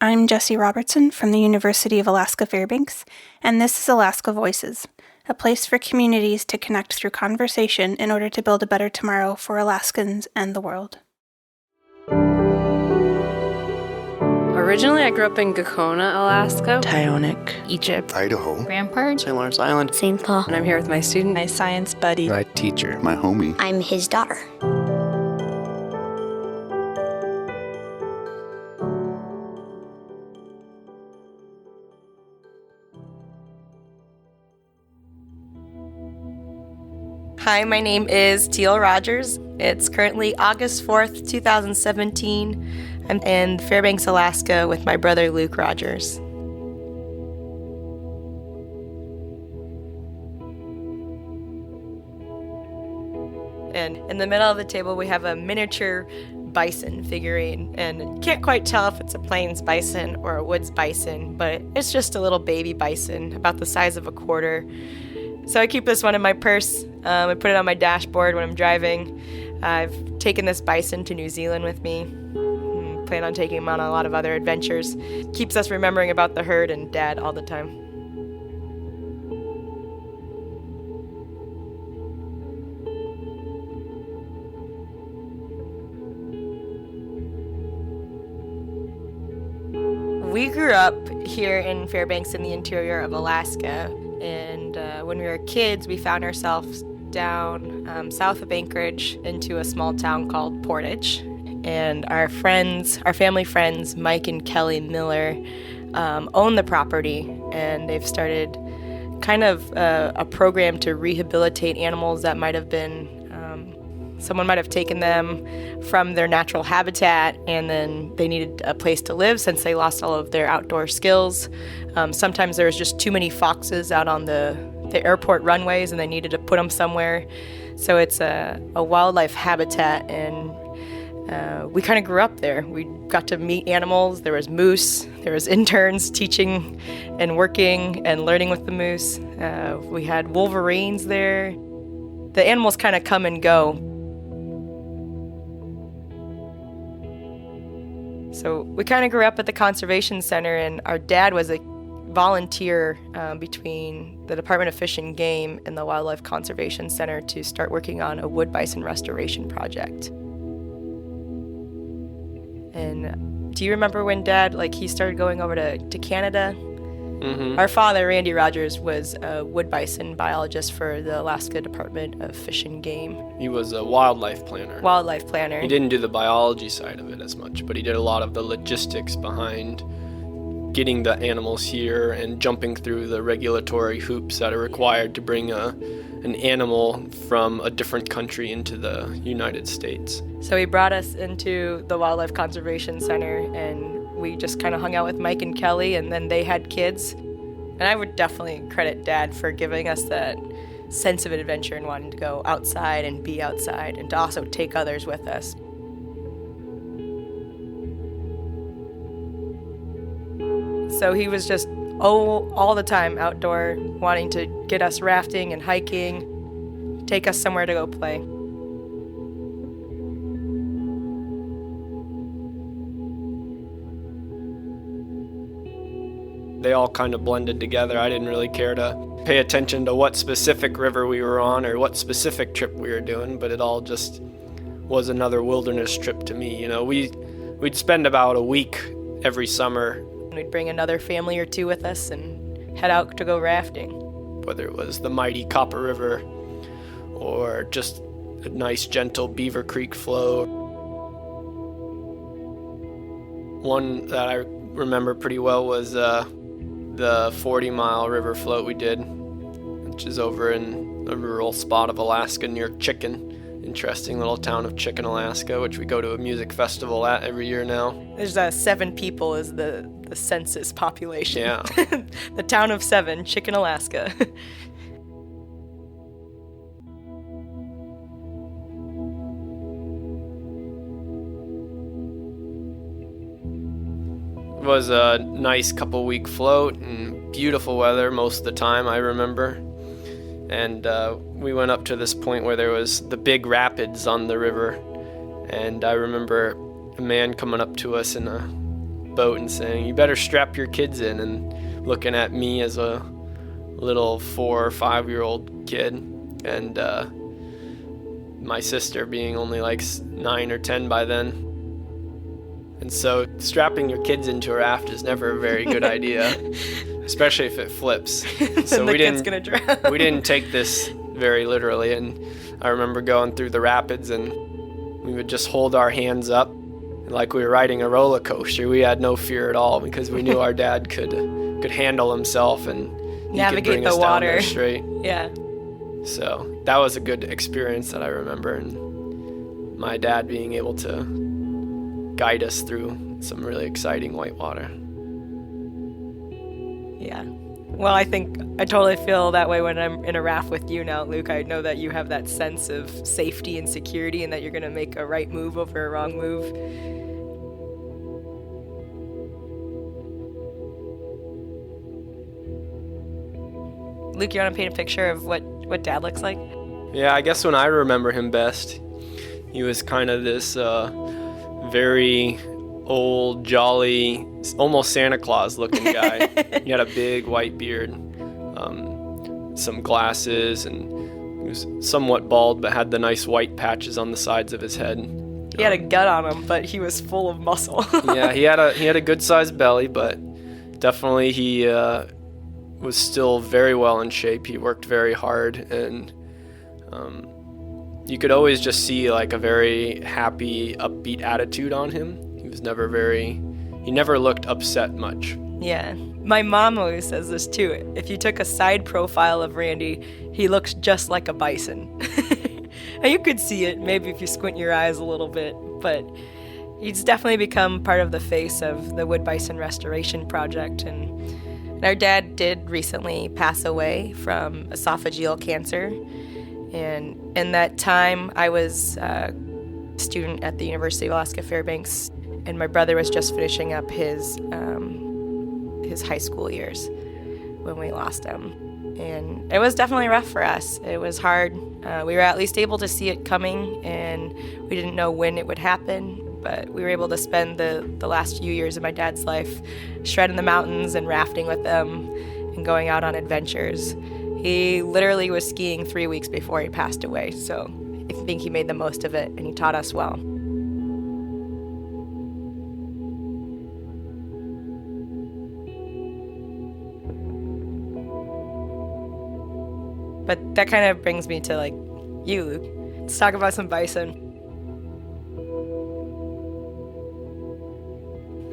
I'm Jessie Robertson from the University of Alaska Fairbanks, and this is Alaska Voices, a place for communities to connect through conversation in order to build a better tomorrow for Alaskans and the world. Originally, I grew up in Gakona, Alaska, Tyonek, Egypt, Idaho, Rampart, St. Lawrence Island, St. Paul, and I'm here with my student, my science buddy, my teacher, my homie. I'm his daughter. Hi, my name is Teal Rogers. It's currently August 4th, 2017. I'm in Fairbanks, Alaska with my brother Luke Rogers. And in the middle of the table we have a miniature bison figurine, and you can't quite tell if it's a plains bison or a woods bison, but it's just a little baby bison about the size of a quarter. So I keep this one in my purse. I put it on my dashboard when I'm driving. I've taken this bison to New Zealand with me. Plan on taking him on a lot of other adventures. Keeps us remembering about the herd and Dad all the time. We grew up here in Fairbanks in the interior of Alaska. And when we were kids, we found ourselves down south of Anchorage into a small town called Portage. And our family friends, Mike and Kelly Miller, own the property. And they've started kind of a program to rehabilitate animals that might have been, someone might have taken them from their natural habitat, and then they needed a place to live since they lost all of their outdoor skills. Sometimes there was just too many foxes out on the airport runways, and they needed to put them somewhere. So it's a wildlife habitat, and we kind of grew up there. We got to meet animals. There was moose. There was interns teaching and working and learning with the moose. We had wolverines there. The animals kind of come and go. So we kind of grew up at the conservation center, and our dad was a volunteer between the Department of Fish and Game and the Wildlife Conservation Center to start working on a wood bison restoration project. And do you remember when Dad, he started going over to Canada? Mm-hmm. Our father, Randy Rogers, was a wood bison biologist for the Alaska Department of Fish and Game. He was a wildlife planner. Wildlife planner. He didn't do the biology side of it as much, but he did a lot of the logistics behind getting the animals here and jumping through the regulatory hoops that are required to bring an animal from a different country into the United States. So he brought us into the Wildlife Conservation Center, and we just kind of hung out with Mike and Kelly, and then they had kids. And I would definitely credit Dad for giving us that sense of adventure and wanting to go outside and be outside and to also take others with us. So he was just all the time outdoor, wanting to get us rafting and hiking, take us somewhere to go play. They all kind of blended together. I didn't really care to pay attention to what specific river we were on or what specific trip we were doing, but it all just was another wilderness trip to me. We'd spend about a week every summer. We'd bring another family or two with us and head out to go rafting. Whether it was the mighty Copper River or just a nice gentle Beaver Creek flow. One that I remember pretty well was the 40-mile river float we did, which is over in a rural spot of Alaska near Chicken. Interesting little town of Chicken, Alaska, which we go to a music festival at every year now. There's 7 people is the census population. Yeah. The town of 7, Chicken, Alaska. It was a nice couple-week float and beautiful weather most of the time, I remember. And we went up to this point where there was the big rapids on the river. And I remember a man coming up to us in a boat and saying, "You better strap your kids in," and looking at me as a little 4 or 5-year-old kid, and my sister being only like 9 or 10 by then. And so strapping your kids into a raft is never a very good idea, especially if it flips. So the kid's gonna drown. We didn't take this very literally, and I remember going through the rapids, and we would just hold our hands up like we were riding a roller coaster. We had no fear at all because we knew our dad could handle himself, and he navigate could bring the us water down there straight. Yeah. So that was a good experience that I remember, and my dad being able to guide us through some really exciting whitewater. Yeah. Well, I think I totally feel that way when I'm in a raft with you now, Luke. I know that you have that sense of safety and security, and that you're going to make a right move over a wrong move. Luke, you want to paint a picture of what Dad looks like? Yeah, I guess when I remember him best, he was kind of this very old, jolly, almost Santa Claus looking guy. He had a big white beard, some glasses, and he was somewhat bald but had the nice white patches on the sides of his head. He had a gut on him, but he was full of muscle. Yeah, he had a good sized belly, but definitely he was still very well in shape. He worked very hard, and you could always just see like a very happy, upbeat attitude on him. He never looked upset much. Yeah. My mom always says this too. If you took a side profile of Randy, he looks just like a bison. And you could see it maybe if you squint your eyes a little bit, but he's definitely become part of the face of the Bison Restoration Project. And our dad did recently pass away from esophageal cancer. And in that time, I was a student at the University of Alaska Fairbanks, and my brother was just finishing up his high school years when we lost him. And it was definitely rough for us. It was hard. We were at least able to see it coming, and we didn't know when it would happen, but we were able to spend the last few years of my dad's life shredding the mountains and rafting with them and going out on adventures. He literally was skiing 3 weeks before he passed away, so I think he made the most of it, and he taught us well. But that kind of brings me to, like, you, Luke. Let's talk about some bison.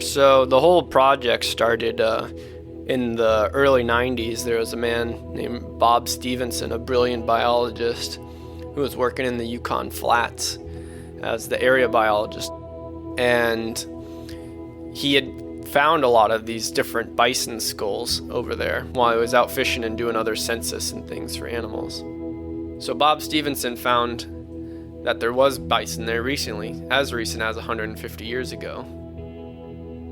So the whole project started in the early 90s. There was a man named Bob Stevenson, a brilliant biologist, who was working in the Yukon Flats as the area biologist. And he had found a lot of these different bison skulls over there while he was out fishing and doing other census and things for animals. So Bob Stevenson found that there was bison there recently, as recent as 150 years ago.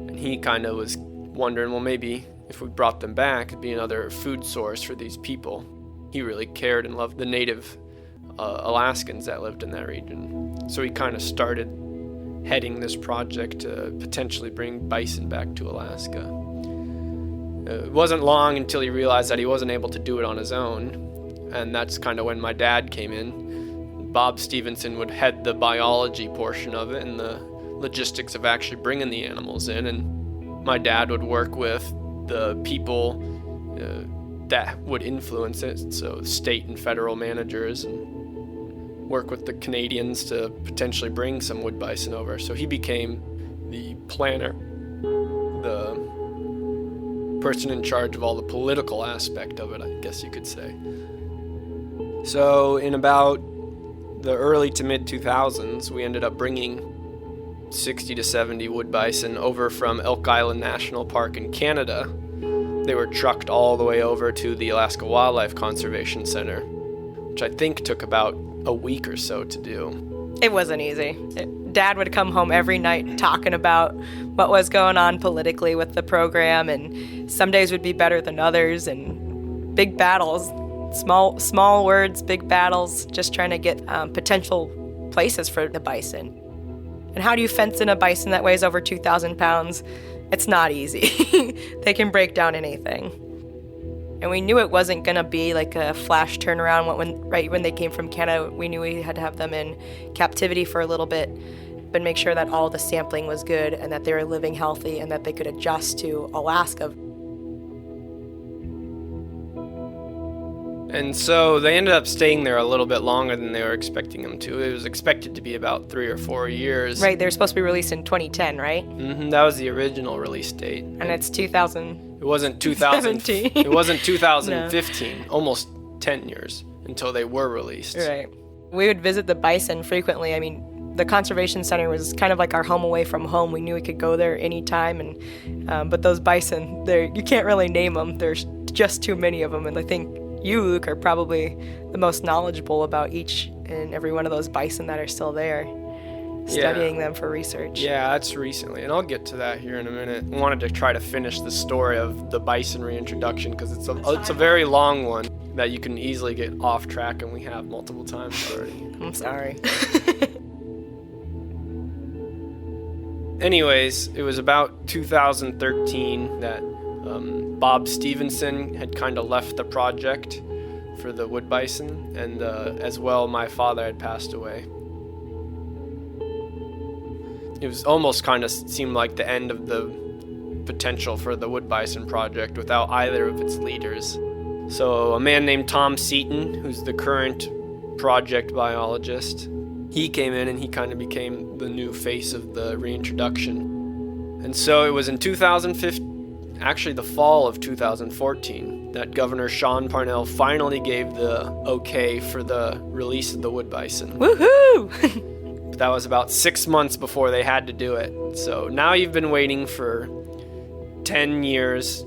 And he kind of was wondering, well, maybe if we brought them back, it'd be another food source for these people. He really cared and loved the native Alaskans that lived in that region. So he kind of started heading this project to potentially bring bison back to Alaska. It wasn't long until he realized that he wasn't able to do it on his own, and that's kind of when my dad came in. Bob Stevenson would head the biology portion of it and the logistics of actually bringing the animals in, and my dad would work with the people that would influence it, so state and federal managers, and work with the Canadians to potentially bring some wood bison over. So he became the planner, the person in charge of all the political aspect of it, I guess you could say. So in about the early to mid 2000s, we ended up bringing 60 to 70 wood bison over from Elk Island National Park in Canada. They were trucked all the way over to the Alaska Wildlife Conservation Center, which I think took about a week or so to do. It wasn't easy. Dad would come home every night talking about what was going on politically with the program, and some days would be better than others, and big battles, small words, big battles, just trying to get potential places for the bison. And how do you fence in a bison that weighs over 2,000 pounds It's not easy. They can break down anything. And we knew it wasn't going to be like a flash turnaround. Right when they came from Canada, we knew we had to have them in captivity for a little bit, but make sure that all the sampling was good and that they were living healthy and that they could adjust to Alaska. And so they ended up staying there a little bit longer than they were expecting them to. It was expected to be about 3 or 4 years. Right, they were supposed to be released in 2010, right? That was the original release date. And it's 2000. It wasn't 2017. It wasn't 2015. No. Almost 10 years until they were released. Right. We would visit the bison frequently. I mean, the conservation center was kind of like our home away from home. We knew we could go there anytime. And but those bison, you can't really name them. There's just too many of them. And I think you, Luke, are probably the most knowledgeable about each and every one of those bison that are still there, studying them for research. Yeah, that's recently, and I'll get to that here in a minute. I wanted to try to finish the story of the bison reintroduction because it's a very long one that you can easily get off track, and we have multiple times already. I'm sorry. Anyways, it was about 2013 that Bob Stevenson had kind of left the project for the wood bison, and as well my father had passed away. It was almost kind of seemed like the end of the potential for the wood bison project without either of its leaders. So a man named Tom Seaton, who's the current project biologist, he came in and he kind of became the new face of the reintroduction. And so it was in 2015, actually the fall of 2014, that Governor Sean Parnell finally gave the okay for the release of the wood bison. Woohoo! But that was about 6 months before they had to do it. So now you've been waiting for 10 years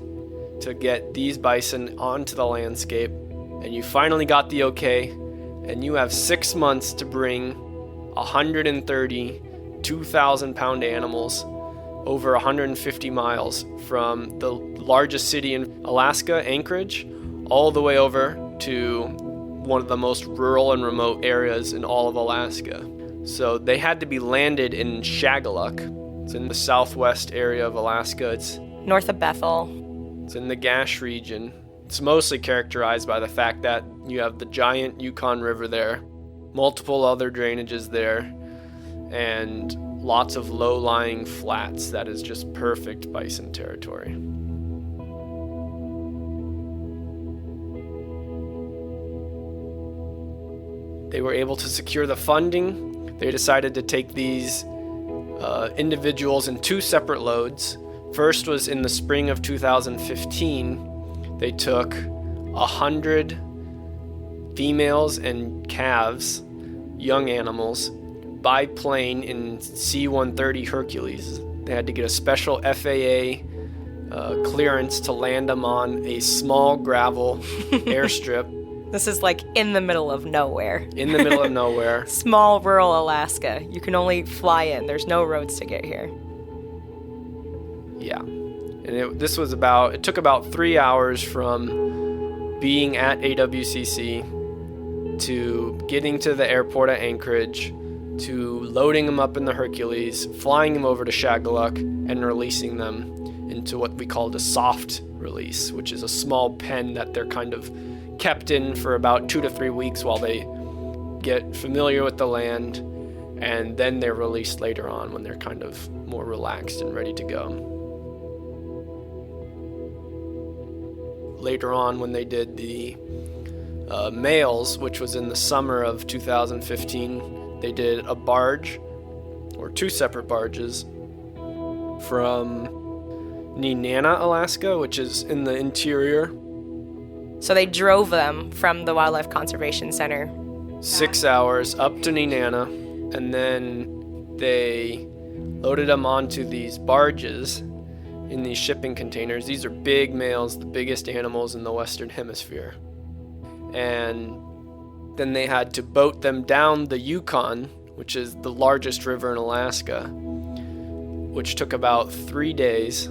to get these bison onto the landscape, and you finally got the okay, and you have 6 months to bring 130 2,000-pound animals over 150 miles from the largest city in Alaska, Anchorage, all the way over to one of the most rural and remote areas in all of Alaska. So they had to be landed in Shagaluk. It's in the southwest area of Alaska. It's north of Bethel. It's in the Gash region. It's mostly characterized by the fact that you have the giant Yukon River there, multiple other drainages there, and lots of low-lying flats that is just perfect bison territory. They were able to secure the funding. They decided to take these individuals in 2 separate loads. First was in the spring of 2015. They took 100 females and calves, young animals, by plane in C-130 Hercules. They had to get a special FAA clearance to land them on a small gravel airstrip. This is like in the middle of nowhere. In the middle of nowhere. Small rural Alaska. You can only fly in. There's no roads to get here. Yeah. And it took about 3 hours from being at AWCC to getting to the airport at Anchorage, to loading them up in the Hercules, flying them over to Shagaluk, and releasing them into what we called a soft release, which is a small pen that they're kind of kept in for about 2 to 3 weeks while they get familiar with the land, and then they're released later on when they're kind of more relaxed and ready to go. Later on, when they did the males, which was in the summer of 2015, they did a barge, or 2 separate barges, from Nenana, Alaska, which is in the interior. So they drove them from the Wildlife Conservation Center. 6 hours up to Nenana, and then they loaded them onto these barges in these shipping containers. These are big males, the biggest animals in the Western Hemisphere. And then they had to boat them down the Yukon, which is the largest river in Alaska, which took about 3 days.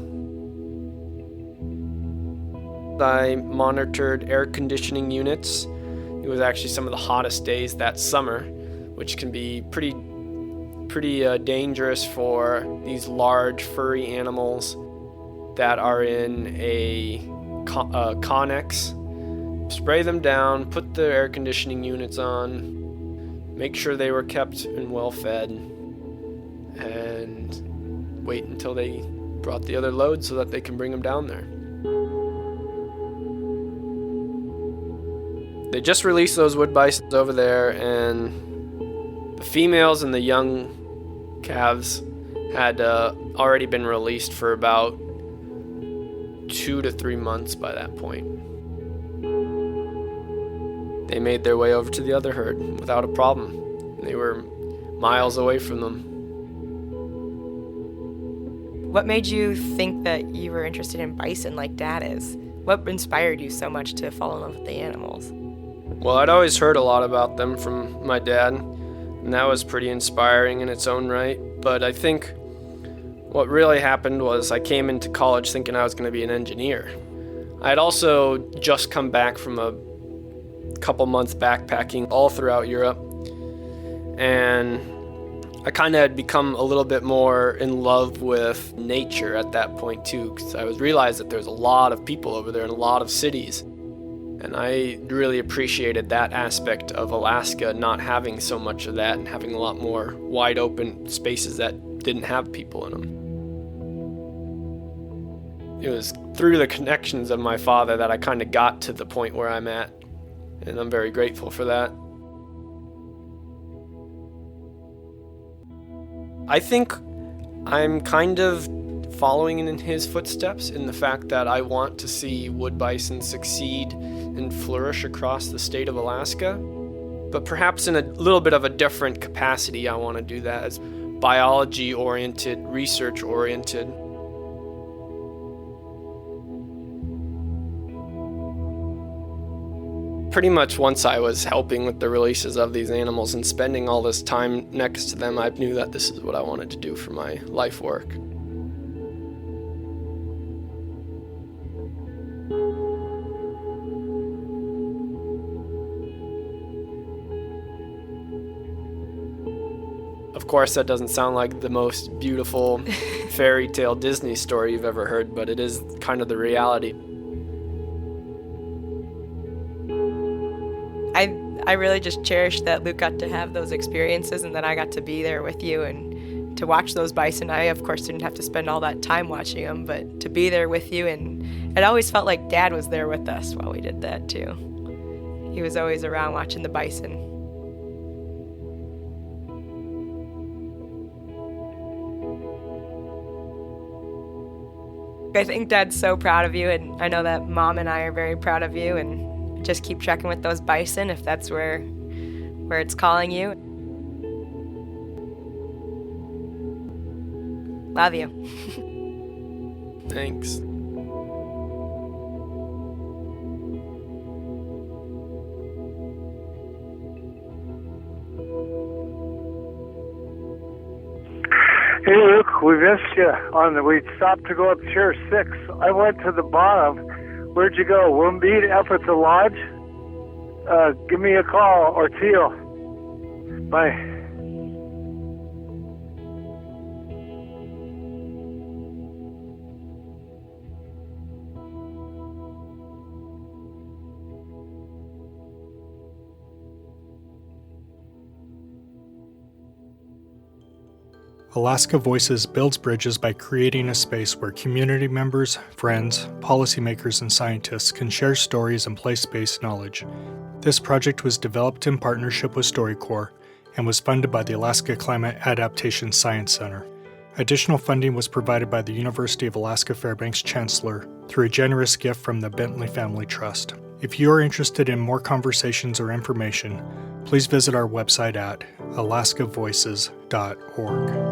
I monitored air conditioning units. It was actually some of the hottest days that summer, which can be pretty dangerous for these large furry animals. that are in a Connex. Spray them down, put the air conditioning units on, make sure they were kept and well fed, and wait until they brought the other load so that they can bring them down there. They just released those wood bisons over there, and the females and the young calves had already been released for about 2 to 3 months by that point. They made their way over to the other herd without a problem. They were miles away from them. What made you think that you were interested in bison like Dad is? What inspired you so much to fall in love with the animals? Well, I'd always heard a lot about them from my dad, and that was pretty inspiring in its own right. But I think what really happened was I came into college thinking I was going to be an engineer. I had also just come back from a couple months backpacking all throughout Europe, and I kind of had become a little bit more in love with nature at that point too, because I realized that there's a lot of people over there and a lot of cities, and I really appreciated that aspect of Alaska, not having so much of that and having a lot more wide open spaces that didn't have people in them. It was through the connections of my father that I kind of got to the point where I'm at, and I'm very grateful for that. I think I'm kind of following in his footsteps in the fact that I want to see wood bison succeed and flourish across the state of Alaska, but perhaps in a little bit of a different capacity. I want to do that as biology-oriented, research-oriented. Pretty much once I was helping with the releases of these animals and spending all this time next to them, I knew that this is what I wanted to do for my life work. Of course, that doesn't sound like the most beautiful fairy tale Disney story you've ever heard, but it is kind of the reality. I really just cherish that Luke got to have those experiences and that I got to be there with you and to watch those bison. I, of course, didn't have to spend all that time watching them, but to be there with you, and it always felt like Dad was there with us while we did that, too. He was always around watching the bison. I think Dad's so proud of you, and I know that Mom and I are very proud of you, and just keep trekking with those bison if that's where it's calling you. Love you. Thanks. Hey Luke, we missed you. We stopped to go up Chair 6. I went to the bottom. Where'd you go? We'll meet up at the lodge. Give me a call, or Teal. Bye. Alaska Voices builds bridges by creating a space where community members, friends, policymakers, and scientists can share stories and place-based knowledge. This project was developed in partnership with StoryCorps and was funded by the Alaska Climate Adaptation Science Center. Additional funding was provided by the University of Alaska Fairbanks Chancellor through a generous gift from the Bentley Family Trust. If you are interested in more conversations or information, please visit our website at alaskavoices.org.